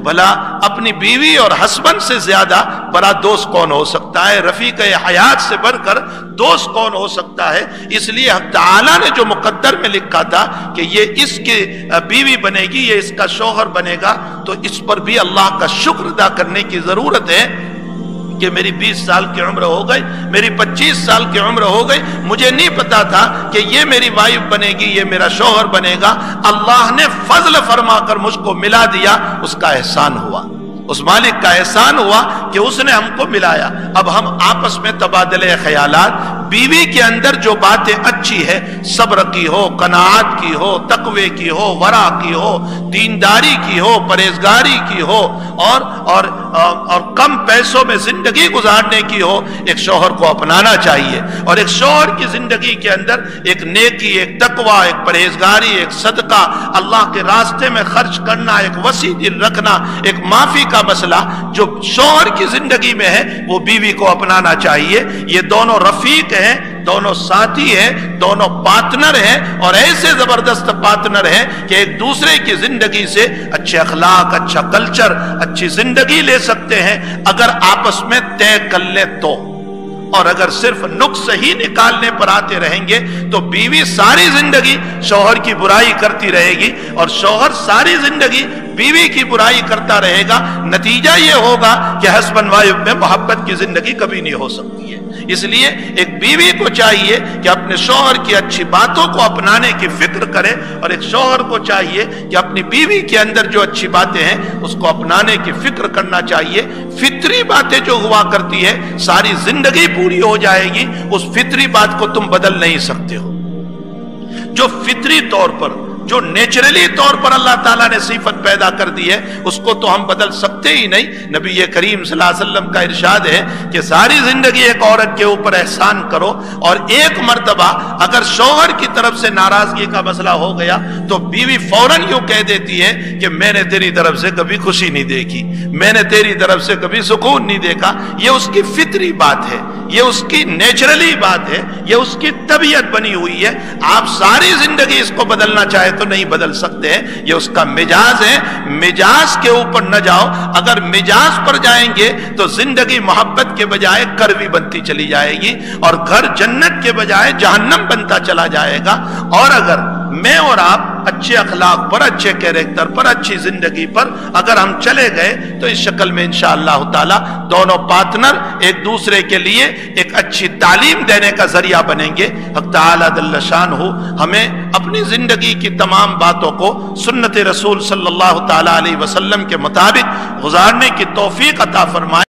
بھلا اپنی بیوی اور ہسبینڈ سے زیادہ بڑا دوست کون ہو سکتا ہے؟ رفیق حیات سے بڑھ کر دوست کون ہو سکتا ہے؟ اس لیے حق تعالیٰ نے جو مقدر میں لکھا تھا کہ یہ اس کی بیوی بنے گی، یہ اس کا شوہر بنے گا، تو اس پر بھی اللہ کا شکر ادا کرنے کی ضرورت ہے کہ میری 20 سال کی عمر ہو گئی، میری 25 سال کی عمر ہو گئی، مجھے نہیں پتا تھا کہ یہ میری وائف بنے گی، یہ میرا شوہر بنے گا، اللہ نے فضل فرما کر مجھ کو ملا دیا، اس کا احسان ہوا، اس مالک کا احسان ہوا کہ اس نے ہم کو ملایا۔ اب ہم آپس میں تبادلے خیالات، بیوی کے اندر جو باتیں اچھی ہے، صبر کی ہو، قناعت کی ہو، تقوی کی ہو، ورع کی ہو، دینداری کی ہو، پرہیزگاری کی ہو، اور کم پیسوں میں زندگی گزارنے کی ہو، ایک شوہر کو اپنانا چاہیے۔ اور ایک شوہر کی زندگی کے اندر ایک نیکی، ایک تقوی، ایک پرہیزگاری، ایک صدقہ، اللہ کے راستے میں خرچ کرنا، ایک وسیع دل رکھنا، ایک معافی کا مسئلہ جو شوہر کی زندگی میں ہے وہ بیوی کو اپنانا چاہیے۔ یہ دونوں رفیق ہیں، دونوں ساتھی ہیں، دونوں پارٹنر ہیں، اور ایسے زبردست پارٹنر ہیں کہ ایک دوسرے کی زندگی سے اچھے اخلاق، اچھا کلچر، اچھی زندگی لے سکتے ہیں اگر آپس میں طے کر لیں تو۔ اور اگر صرف نقص ہی نکالنے پر آتے رہیں گے تو بیوی ساری زندگی شوہر کی برائی کرتی رہے گی، اور شوہر ساری زندگی بیوی کی برائی کرتا رہے گا۔ نتیجہ یہ ہوگا کہ ہسبینڈ وائف میں محبت کی زندگی کبھی نہیں ہو سکتی ہے۔ اس لیے ایک بیوی کو چاہیے کہ اپنے شوہر کی اچھی باتوں کو اپنانے کی فکر کرے، اور ایک شوہر کو چاہیے کہ اپنی بیوی کے اندر جو اچھی باتیں ہیں اس کو اپنانے کی فکر کرنا چاہیے۔ فطری باتیں جو ہوا کرتی ہے ساری زندگی پوری ہو جائے گی، اس فطری بات کو تم بدل نہیں سکتے ہو۔ جو فطری طور پر، جو نیچرلی طور پر اللہ تعالیٰ نے صفت پیدا کر دی ہے، اس کو تو ہم بدل سکتے ہی نہیں۔ نبی کریم صلی اللہ علیہ وسلم کا ارشاد ہے کہ ساری زندگی ایک عورت کے اوپر احسان کرو، اور ایک مرتبہ اگر شوہر کی طرف سے ناراضگی کا مسئلہ ہو گیا تو بیوی فوراً یوں کہہ دیتی ہے کہ میں نے تیری طرف سے کبھی خوشی نہیں دیکھی، میں نے تیری طرف سے کبھی سکون نہیں دیکھا۔ یہ اس کی فطری بات ہے، یہ اس کی نیچرلی بات ہے، یہ اس کی طبیعت بنی ہوئی ہے۔ آپ ساری زندگی اس کو بدلنا چاہے تو نہیں بدل سکتے ہیں، یہ اس کا مزاج ہے۔ مزاج کے اوپر نہ جاؤ، اگر مزاج پر جائیں گے تو زندگی محبت کے بجائے کڑوی بنتی چلی جائے گی، اور گھر جنت کے بجائے جہنم بنتا چلا جائے گا۔ اور اگر میں اور آپ اچھے اخلاق پر، اچھے کیریکٹر پر، اچھی زندگی پر اگر ہم چلے گئے تو اس شکل میں انشاءاللہ تعالی دونوں پارٹنر ایک دوسرے کے لیے ایک اچھی تعلیم دینے کا ذریعہ بنیں گے۔ حق تعالی جل شانہ ہمیں اپنی زندگی کی تمام باتوں کو سنت رسول صلی اللہ تعالی علیہ وسلم کے مطابق گزارنے کی توفیق عطا فرمائے۔